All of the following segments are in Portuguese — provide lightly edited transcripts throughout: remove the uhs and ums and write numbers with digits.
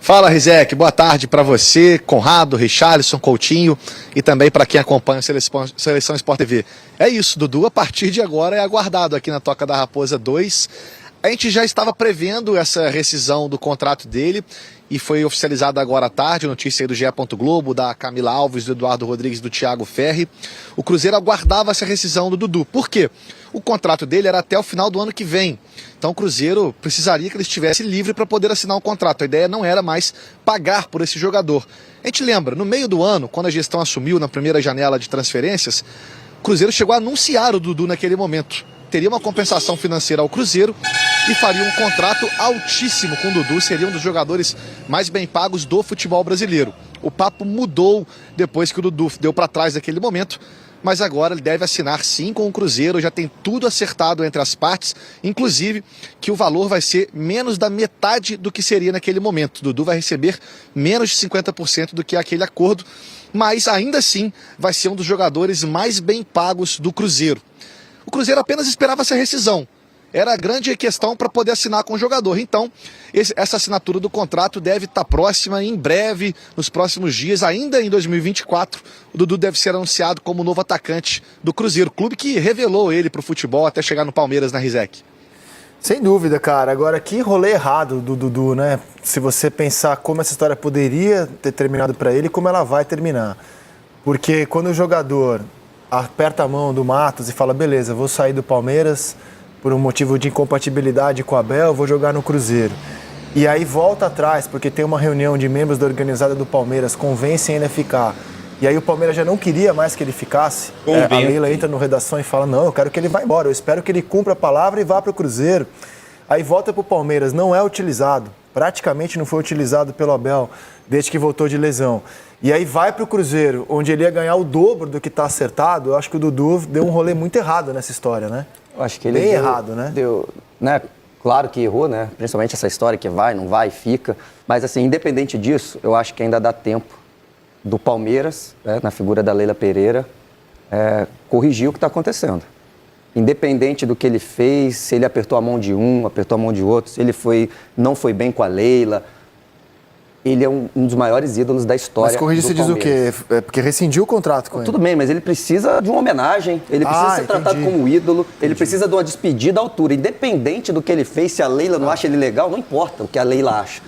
Fala, Rizek, boa tarde para você, Conrado, Richarlison, Coutinho e também para quem acompanha a Seleção Sport TV. É isso, Dudu, a partir de agora é aguardado aqui na Toca da Raposa 2. A gente já estava prevendo essa rescisão do contrato dele e foi oficializada agora à tarde, notícia aí do GE. Globo, da Camila Alves, do Eduardo Rodrigues, do Thiago Ferri. O Cruzeiro aguardava essa rescisão do Dudu. Por quê? O contrato dele era até o final do ano que vem. Então o Cruzeiro precisaria que ele estivesse livre para poder assinar um contrato. A ideia não era mais pagar por esse jogador. A gente lembra, no meio do ano, quando a gestão assumiu na primeira janela de transferências, o Cruzeiro chegou a anunciar o Dudu naquele momento. Teria uma compensação financeira ao Cruzeiro e faria um contrato altíssimo com o Dudu, seria um dos jogadores mais bem pagos do futebol brasileiro. O papo mudou depois que o Dudu deu para trás naquele momento, mas agora ele deve assinar sim com o Cruzeiro, já tem tudo acertado entre as partes, inclusive que o valor vai ser menos da metade do que seria naquele momento. O Dudu vai receber menos de 50% do que aquele acordo, mas ainda assim vai ser um dos jogadores mais bem pagos do Cruzeiro. O Cruzeiro apenas esperava essa rescisão. Era a grande questão para poder assinar com o jogador. Então, essa assinatura do contrato deve estar próxima em breve, nos próximos dias, ainda em 2024. O Dudu deve ser anunciado como novo atacante do Cruzeiro, clube que revelou ele para o futebol até chegar no Palmeiras, na Rizek. Sem dúvida, cara. Agora, que rolê errado do Dudu, né? Se você pensar como essa história poderia ter terminado para ele e como ela vai terminar. Porque quando o jogador aperta a mão do Matos e fala, beleza, vou sair do Palmeiras por um motivo de incompatibilidade com o Abel, vou jogar no Cruzeiro. E aí volta atrás, porque tem uma reunião de membros da organizada do Palmeiras, convencem ele a ficar. E aí o Palmeiras já não queria mais que ele ficasse. A Leila entra no redação e fala, não, eu quero que ele vá embora, eu espero que ele cumpra a palavra e vá para o Cruzeiro. Aí volta para o Palmeiras, não é utilizado, praticamente não foi utilizado pelo Abel desde que voltou de lesão. E aí vai para o Cruzeiro, onde ele ia ganhar o dobro do que está acertado. Eu acho que o Dudu deu um rolê muito errado nessa história, né? Eu acho que ele bem errado, né? Né? Claro que errou, né? Principalmente essa história que vai, não vai, fica. Mas, assim, independente disso, eu acho que ainda dá tempo do Palmeiras, né, na figura da Leila Pereira, corrigir o que está acontecendo. Independente do que ele fez, se ele apertou a mão de um, apertou a mão de outro, se ele não foi bem com a Leila. Ele é um dos maiores ídolos da história. Mas corrigir, você diz o quê? É porque rescindiu o contrato com ele. Tudo bem, mas ele precisa de uma homenagem, ele precisa ser tratado como ídolo, ele precisa de uma despedida à altura. Independente do que ele fez, se a Leila não acha ele legal, não importa o que a Leila acha.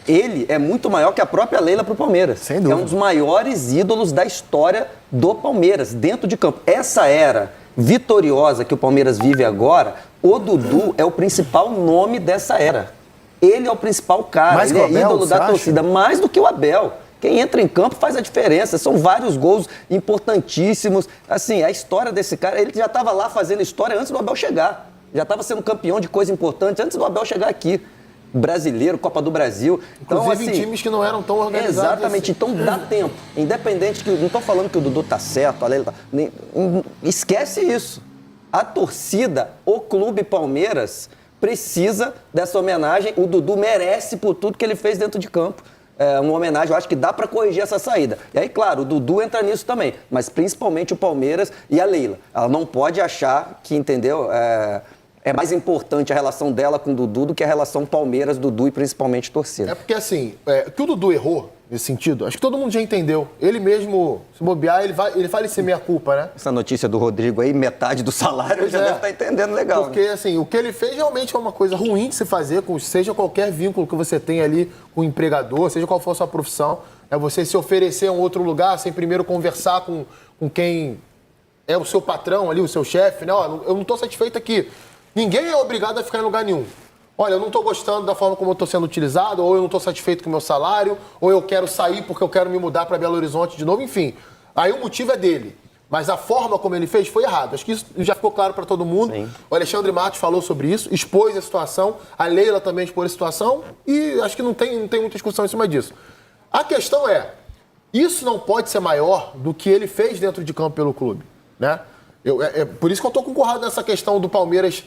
Ele é muito maior que a própria Leila para o Palmeiras. Sem dúvida. É um dos maiores ídolos da história do Palmeiras, dentro de campo. Essa era vitoriosa que o Palmeiras vive agora, o Dudu é o principal nome dessa era. Ele é o principal cara, mais ele é Abel, ídolo da torcida, mais do que o Abel. Quem entra em campo faz a diferença, são vários gols importantíssimos. Assim, a história desse cara, ele já estava lá fazendo história antes do Abel chegar. Já estava sendo campeão de coisa importante antes do Abel chegar aqui. Brasileiro, Copa do Brasil. Inclusive então, assim, em times que não eram tão organizados. Exatamente, então dá tempo. Independente que... Não estou falando que o Dudu tá certo, a Leila esquece isso. A torcida, o Clube Palmeiras, precisa dessa homenagem. O Dudu merece por tudo que ele fez dentro de campo. Uma homenagem, eu acho que dá para corrigir essa saída. E aí, claro, o Dudu entra nisso também, mas principalmente o Palmeiras e a Leila. Ela não pode achar que, entendeu, é mais importante a relação dela com o Dudu do que a relação Palmeiras, Dudu e principalmente torcida. É porque, assim, que o Dudu errou nesse sentido, acho que todo mundo já entendeu. Ele mesmo, se bobear, ele vai ser meia-culpa, né? Essa notícia do Rodrigo aí, metade do salário, já deve estar entendendo legal. Porque, assim, o que ele fez realmente é uma coisa ruim de se fazer, seja qualquer vínculo que você tem ali com o empregador, seja qual for a sua profissão. É você se oferecer a um outro lugar sem primeiro conversar com quem é o seu patrão ali, o seu chefe, né? Ó, eu não estou satisfeito aqui. Ninguém é obrigado a ficar em lugar nenhum. Olha, eu não estou gostando da forma como eu estou sendo utilizado, ou eu não estou satisfeito com o meu salário, ou eu quero sair porque eu quero me mudar para Belo Horizonte de novo, enfim. Aí o motivo é dele. Mas a forma como ele fez foi errado. Acho que isso já ficou claro para todo mundo. Sim. O Alexandre Matos falou sobre isso, expôs a situação, a Leila também expôs a situação, e acho que não tem muita discussão em cima disso. A questão é, isso não pode ser maior do que ele fez dentro de campo pelo clube, né? Por isso que eu estou concordando nessa questão do Palmeiras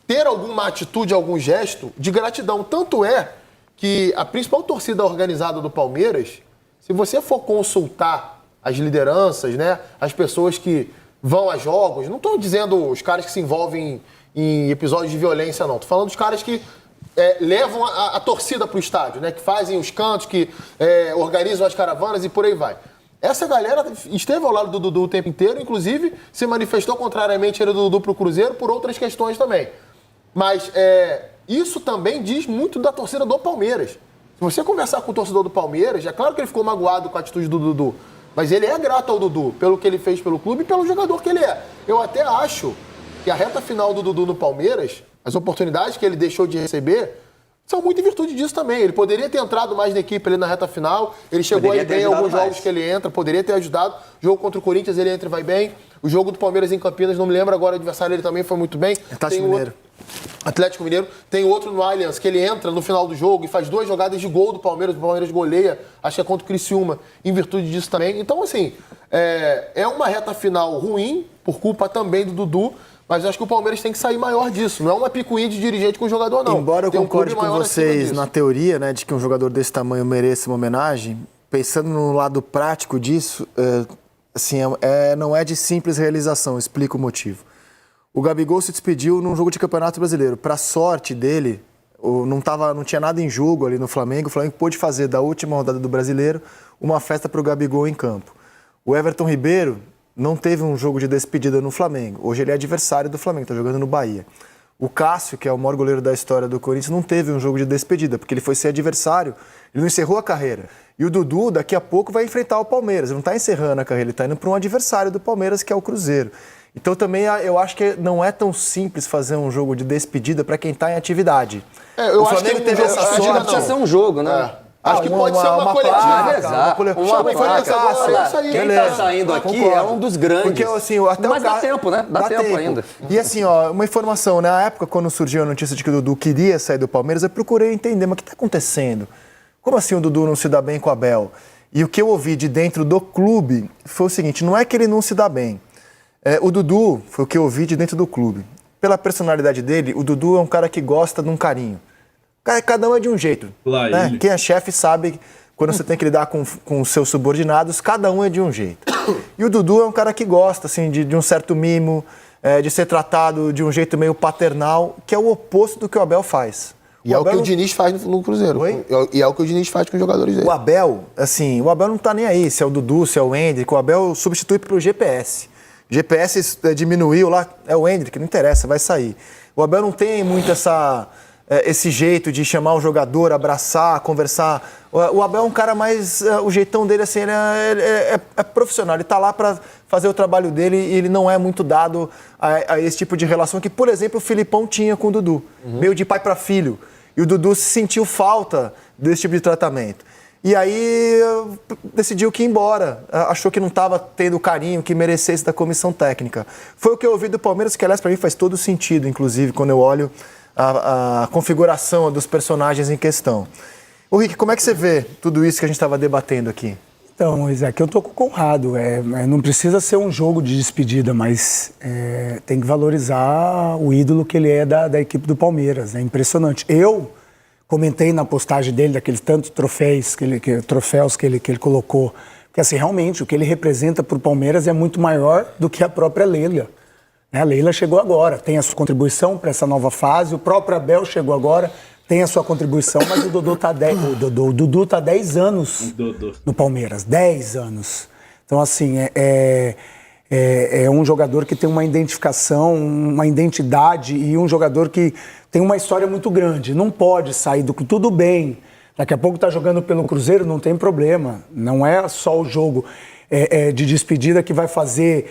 ter alguma atitude, algum gesto de gratidão. Tanto é que a principal torcida organizada do Palmeiras, se você for consultar as lideranças, né, as pessoas que vão a jogos, não estou dizendo os caras que se envolvem em episódios de violência, não. Estou falando dos caras que levam a torcida para o estádio, né? Que fazem os cantos, que organizam as caravanas e por aí vai. Essa galera esteve ao lado do Dudu o tempo inteiro, inclusive se manifestou contrariamente do Dudu para o Cruzeiro por outras questões também. Mas isso também diz muito da torcida do Palmeiras. Se você conversar com o torcedor do Palmeiras, é claro que ele ficou magoado com a atitude do Dudu, mas ele é grato ao Dudu pelo que ele fez pelo clube e pelo jogador que ele é. Eu até acho que a reta final do Dudu no Palmeiras, as oportunidades que ele deixou de receber, são muito em virtude disso também. Ele poderia ter entrado mais na equipe ali na reta final, ele chegou aí bem em alguns jogos que ele entra, poderia ter ajudado. O jogo contra o Corinthians ele entra e vai bem. O jogo do Palmeiras em Campinas, não me lembro agora, o adversário ele também foi muito bem. Atlético Mineiro. Tem outro no Allianz, que ele entra no final do jogo e faz 2 jogadas de gol do Palmeiras goleia, acho que é contra o Criciúma, em virtude disso também. Então, assim, é uma reta final ruim, por culpa também do Dudu, mas eu acho que o Palmeiras tem que sair maior disso. Não é uma picuinha de dirigente com o jogador, não. Embora eu concorde com vocês na teoria, né, de que um jogador desse tamanho mereça uma homenagem, pensando no lado prático disso, assim, não é de simples realização. Explico o motivo. O Gabigol se despediu num jogo de Campeonato Brasileiro. Para sorte dele, não tinha nada em jogo ali no Flamengo. O Flamengo pôde fazer da última rodada do Brasileiro uma festa para o Gabigol em campo. O Everton Ribeiro não teve um jogo de despedida no Flamengo. Hoje ele é adversário do Flamengo, está jogando no Bahia. O Cássio, que é o maior goleiro da história do Corinthians, não teve um jogo de despedida, porque ele foi ser adversário, ele não encerrou a carreira. E o Dudu, daqui a pouco, vai enfrentar o Palmeiras. Ele não está encerrando a carreira, ele está indo para um adversário do Palmeiras, que é o Cruzeiro. Então também eu acho que não é tão simples fazer um jogo de despedida para quem está em atividade. O Flamengo teve essa sorte. Não precisa ser um jogo, né? Acho que pode ser uma coletiva. Exato. Quem está saindo aqui é um dos grandes. Porque, assim, mas dá tempo, né? Dá tempo ainda. E assim, uma informação. Na época, quando surgiu a notícia de que o Dudu queria sair do Palmeiras, eu procurei entender, mas o que está acontecendo? Como assim o Dudu não se dá bem com o Abel? E o que eu ouvi de dentro do clube foi o seguinte, não é que ele não se dá bem. O Dudu, foi o que eu ouvi de dentro do clube. Pela personalidade dele, o Dudu é um cara que gosta de um carinho. Cada um é de um jeito. Né? Quem é chefe sabe, quando você tem que lidar com os seus subordinados, cada um é de um jeito. E o Dudu é um cara que gosta assim, de um certo mimo, de ser tratado de um jeito meio paternal, que é o oposto do que o Abel faz. E é o que o Diniz faz no Cruzeiro. E é o que o Diniz faz com os jogadores dele. O Abel não tá nem aí se é o Dudu, se é o Hendrick. O Abel substitui pelo GPS. O GPS diminuiu lá, é o Hendrick, não interessa, vai sair. O Abel não tem muito esse jeito de chamar o jogador, abraçar, conversar. O Abel é um cara mais... O jeitão dele, assim, ele é profissional. Ele tá lá para fazer o trabalho dele e ele não é muito dado a esse tipo de relação que, por exemplo, o Filipão tinha com o Dudu. Meio de pai para filho. E o Dudu sentiu falta desse tipo de tratamento. E aí decidiu que ir embora. Achou que não estava tendo o carinho que merecesse da comissão técnica. Foi o que eu ouvi do Palmeiras, que aliás para mim faz todo sentido, inclusive, quando eu olho a configuração dos personagens em questão. Ô Rick, como é que você vê tudo isso que a gente estava debatendo aqui? Então, Isaac, eu tô com o Conrado. Não precisa ser um jogo de despedida, mas tem que valorizar o ídolo que ele é da equipe do Palmeiras. É impressionante. Eu comentei na postagem dele, daqueles tantos troféus que ele colocou, que assim, realmente, o que ele representa para o Palmeiras é muito maior do que a própria Leila. A Leila chegou agora, tem a sua contribuição para essa nova fase, o próprio Abel chegou agora, tem a sua contribuição, mas o Dudu está há 10 anos no Palmeiras, 10 anos. Então, assim, é um jogador que tem uma identificação, uma identidade e um jogador que tem uma história muito grande. Não pode sair do... Tudo bem, daqui a pouco está jogando pelo Cruzeiro, não tem problema. Não é só o jogo de despedida que vai fazer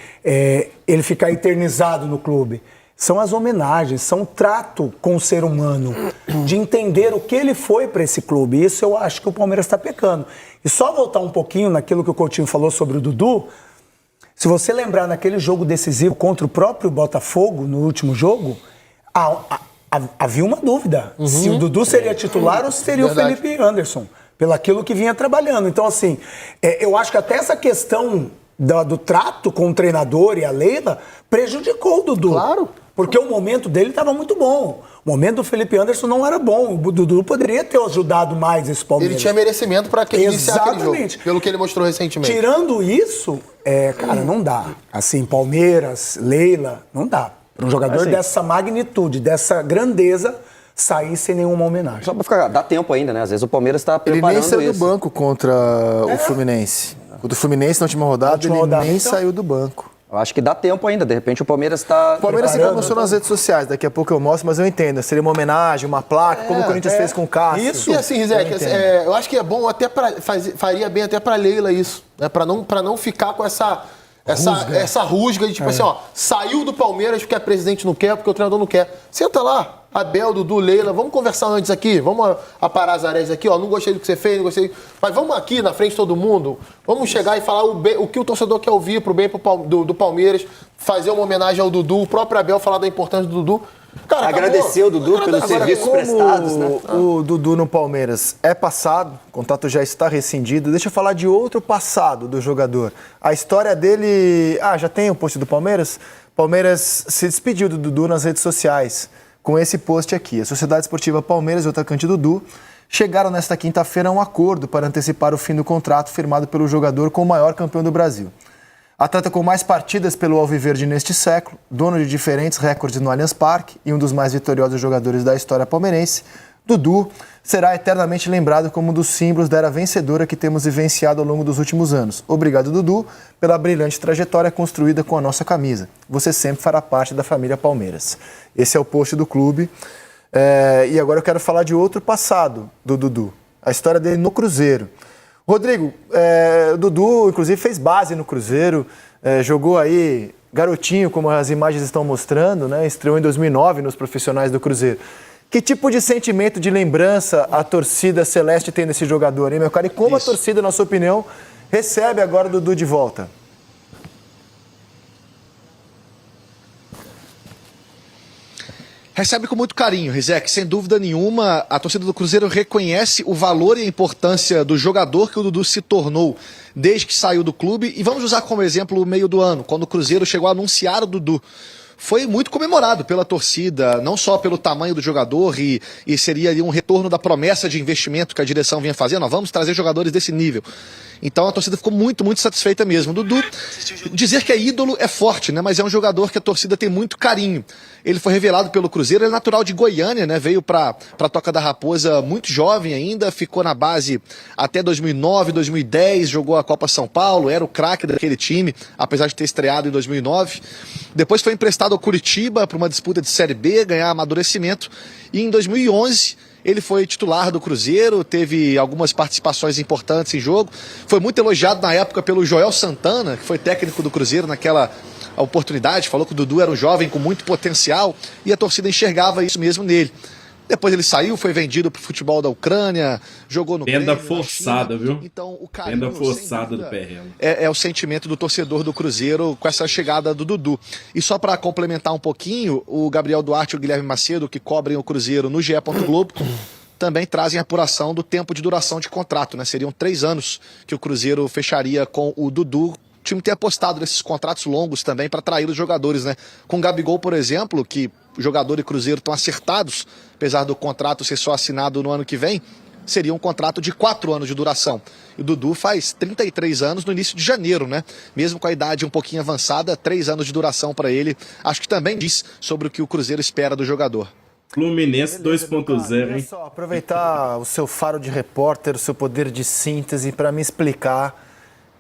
ele ficar eternizado no clube. São as homenagens, são o trato com o ser humano, de entender o que ele foi para esse clube. Isso eu acho que o Palmeiras está pecando. E só voltar um pouquinho naquilo que o Coutinho falou sobre o Dudu, se você lembrar naquele jogo decisivo contra o próprio Botafogo, no último jogo, havia uma dúvida. Se o Dudu seria titular ou se seria o Felipe Anderson, pelo aquilo que vinha trabalhando. Então, assim, eu acho que até essa questão do trato com o treinador e a Leila prejudicou o Dudu. Claro. Porque o momento dele estava muito bom. O momento do Felipe Anderson não era bom. O Dudu poderia ter ajudado mais esse Palmeiras. Ele tinha merecimento para iniciar aquele jogo, pelo que ele mostrou recentemente. Tirando isso, cara, não dá. Assim, Palmeiras, Leila, não dá. Para um jogador dessa magnitude, dessa grandeza, sair sem nenhuma homenagem. Só pra ficar, dá tempo ainda, né? Às vezes o Palmeiras tá Ele preparando nem saiu isso. do banco contra o Fluminense. Contra o Fluminense na última rodada, nem saiu do banco. Eu acho que dá tempo ainda, de repente o Palmeiras tá... O Palmeiras se promocionou nas redes sociais, daqui a pouco eu mostro, mas eu entendo. Seria uma homenagem, uma placa, como o Corinthians fez com o Cássio. Isso. E assim, Rizek, eu acho que é bom até faria bem até pra Leila isso, né? Pra não ficar com essa rusga de tipo assim, ó, saiu do Palmeiras porque a presidente não quer, porque o treinador não quer. Senta lá, Abel, Dudu, Leila, vamos conversar antes aqui, vamos aparar as areias aqui, ó, não gostei do que você fez, não gostei, mas vamos aqui na frente de todo mundo, vamos chegar e falar o que o torcedor quer ouvir pro bem do Palmeiras, fazer uma homenagem ao Dudu, o próprio Abel falar da importância do Dudu. Cara, agradecer o Dudu pelos serviços prestados, né? O Dudu no Palmeiras é passado, o contrato já está rescindido. Deixa eu falar de outro passado do jogador. A história dele... já tem o post do Palmeiras? Palmeiras se despediu do Dudu nas redes sociais com esse post aqui. A Sociedade Esportiva Palmeiras e o atacante Dudu chegaram nesta quinta-feira a um acordo para antecipar o fim do contrato firmado pelo jogador com o maior campeão do Brasil. Atleta com mais partidas pelo Alviverde neste século, dono de diferentes recordes no Allianz Parque e um dos mais vitoriosos jogadores da história palmeirense, Dudu será eternamente lembrado como um dos símbolos da era vencedora que temos vivenciado ao longo dos últimos anos. Obrigado, Dudu, pela brilhante trajetória construída com a nossa camisa. Você sempre fará parte da família Palmeiras. Esse é o post do clube. E agora eu quero falar de outro passado do Dudu, a história dele no Cruzeiro. Rodrigo, o Dudu, inclusive, fez base no Cruzeiro, jogou aí garotinho, como as imagens estão mostrando, né? Estreou em 2009 nos profissionais do Cruzeiro. Que tipo de sentimento, de lembrança a torcida celeste tem desse jogador, hein, meu cara? E como a torcida, na sua opinião, recebe agora o Dudu de volta? Recebe com muito carinho, Rizek. Sem dúvida nenhuma, a torcida do Cruzeiro reconhece o valor e a importância do jogador que o Dudu se tornou desde que saiu do clube. E vamos usar como exemplo o meio do ano, quando o Cruzeiro chegou a anunciar o Dudu. Foi muito comemorado pela torcida, não só pelo tamanho do jogador e seria ali um retorno da promessa de investimento que a direção vinha fazendo. Nós vamos trazer jogadores desse nível. Então a torcida ficou muito, muito satisfeita mesmo. Dudu, dizer que é ídolo é forte, né? Mas é um jogador que a torcida tem muito carinho. Ele foi revelado pelo Cruzeiro, ele é natural de Goiânia, né? Veio pra Toca da Raposa muito jovem ainda, ficou na base até 2009, 2010, jogou a Copa São Paulo, era o craque daquele time, apesar de ter estreado em 2009. Depois foi emprestado ao Curitiba para uma disputa de Série B, ganhar amadurecimento. E em 2011 ele foi titular do Cruzeiro, teve algumas participações importantes em jogo. Foi muito elogiado na época pelo Joel Santana, que foi técnico do Cruzeiro naquela oportunidade. Falou que o Dudu era um jovem com muito potencial e a torcida enxergava isso mesmo nele. Depois ele saiu, foi vendido para o futebol da Ucrânia, jogou no Venda Grêmio, forçada, viu? Então, o carinho, Venda forçada do Perrela. é o sentimento do torcedor do Cruzeiro com essa chegada do Dudu. E só para complementar um pouquinho, o Gabriel Duarte e o Guilherme Macedo, que cobrem o Cruzeiro no GE. Globo, também trazem a apuração do tempo de duração de contrato, né? Seriam 3 anos que o Cruzeiro fecharia com o Dudu. O time tem apostado nesses contratos longos também para atrair os jogadores, né? Com o Gabigol, por exemplo, que o jogador e Cruzeiro estão acertados, apesar do contrato ser só assinado no ano que vem, seria um contrato de 4 anos de duração. E o Dudu faz 33 anos no início de janeiro, né? Mesmo com a idade um pouquinho avançada, 3 anos de duração para ele. Acho que também diz sobre o que o Cruzeiro espera do jogador. Fluminense 2.0, Olha hein? só, aproveitar o seu faro de repórter, o seu poder de síntese para me explicar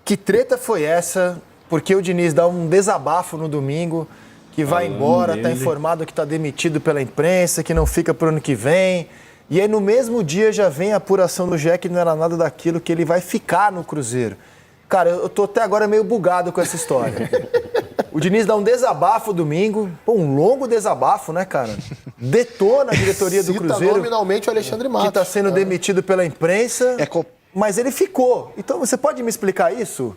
que treta foi essa, porque o Diniz dá um desabafo no domingo, que vai embora, está informado que está demitido pela imprensa, que não fica pro ano que vem. E aí no mesmo dia já vem a apuração do GE que não era nada daquilo, que ele vai ficar no Cruzeiro. Cara, eu tô até agora meio bugado com essa história. O Diniz dá um desabafo domingo, um longo desabafo, né, cara? Detona a diretoria do Cruzeiro. Cita nominalmente o Alexandre Matos. Que está sendo demitido pela imprensa, mas ele ficou. Então você pode me explicar isso?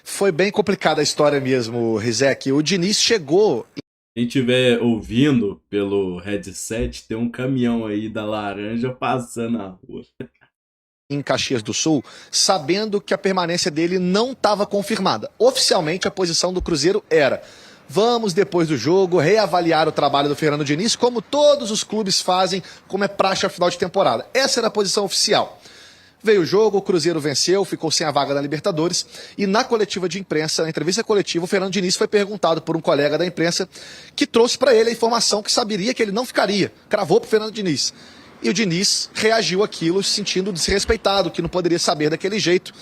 Foi bem complicada a história mesmo, Rizek. O Diniz chegou... Quem estiver ouvindo pelo headset, tem um caminhão aí da laranja passando na rua. Em Caxias do Sul, sabendo que a permanência dele não estava confirmada. Oficialmente, a posição do Cruzeiro era: vamos, depois do jogo, reavaliar o trabalho do Fernando Diniz, como todos os clubes fazem, como é praxe ao final de temporada. Essa era a posição oficial. Veio o jogo, o Cruzeiro venceu, ficou sem a vaga da Libertadores e na coletiva de imprensa, na entrevista coletiva, o Fernando Diniz foi perguntado por um colega da imprensa que trouxe para ele a informação que saberia que ele não ficaria, cravou para o Fernando Diniz. E o Diniz reagiu àquilo se sentindo desrespeitado, que não poderia saber daquele jeito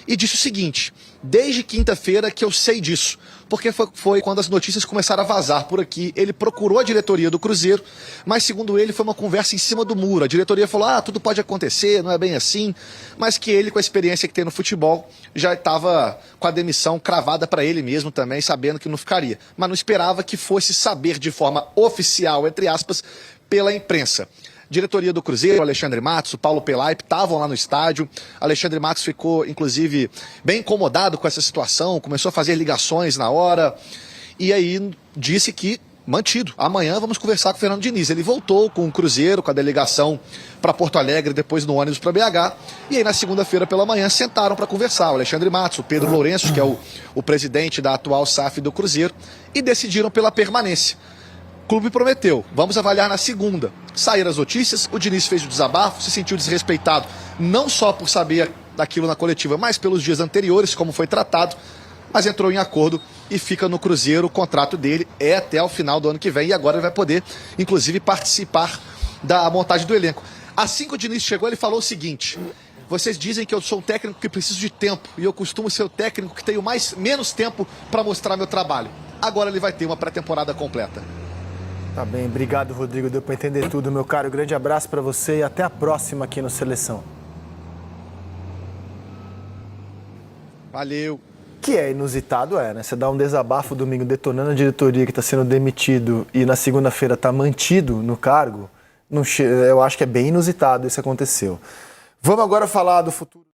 e disse o seguinte: desde quinta-feira que eu sei disso, porque foi quando as notícias começaram a vazar por aqui. Ele procurou a diretoria do Cruzeiro, mas segundo ele foi uma conversa em cima do muro. A diretoria falou, tudo pode acontecer, não é bem assim, mas que ele, com a experiência que tem no futebol, já estava com a demissão cravada para ele mesmo também, sabendo que não ficaria. Mas não esperava que fosse saber de forma oficial, entre aspas, pela imprensa. Diretoria do Cruzeiro, o Alexandre Matos, o Paulo Pelaipe estavam lá no estádio. Alexandre Matos ficou, inclusive, bem incomodado com essa situação, começou a fazer ligações na hora e aí disse que, mantido, amanhã vamos conversar com o Fernando Diniz. Ele voltou com o Cruzeiro, com a delegação para Porto Alegre, depois no ônibus para BH, e aí na segunda-feira pela manhã sentaram para conversar. O Alexandre Matos, o Pedro Lourenço, que é o presidente da atual SAF do Cruzeiro, e decidiram pela permanência. O clube prometeu, vamos avaliar na segunda. Saíram as notícias, o Diniz fez o desabafo, se sentiu desrespeitado, não só por saber daquilo na coletiva, mas pelos dias anteriores, como foi tratado, mas entrou em acordo e fica no Cruzeiro. O contrato dele é até o final do ano que vem e agora ele vai poder, inclusive, participar da montagem do elenco. Assim que o Diniz chegou, ele falou o seguinte: vocês dizem que eu sou um técnico que preciso de tempo e eu costumo ser o técnico que tenho menos tempo para mostrar meu trabalho. Agora ele vai ter uma pré-temporada completa. Tá bem, obrigado, Rodrigo. Deu para entender tudo, meu caro. Grande abraço para você e até a próxima aqui no Seleção. Valeu. Que é inusitado, né? Você dá um desabafo domingo detonando a diretoria que está sendo demitido e na segunda-feira está mantido no cargo. Eu acho que é bem inusitado isso aconteceu. Vamos agora falar do futuro.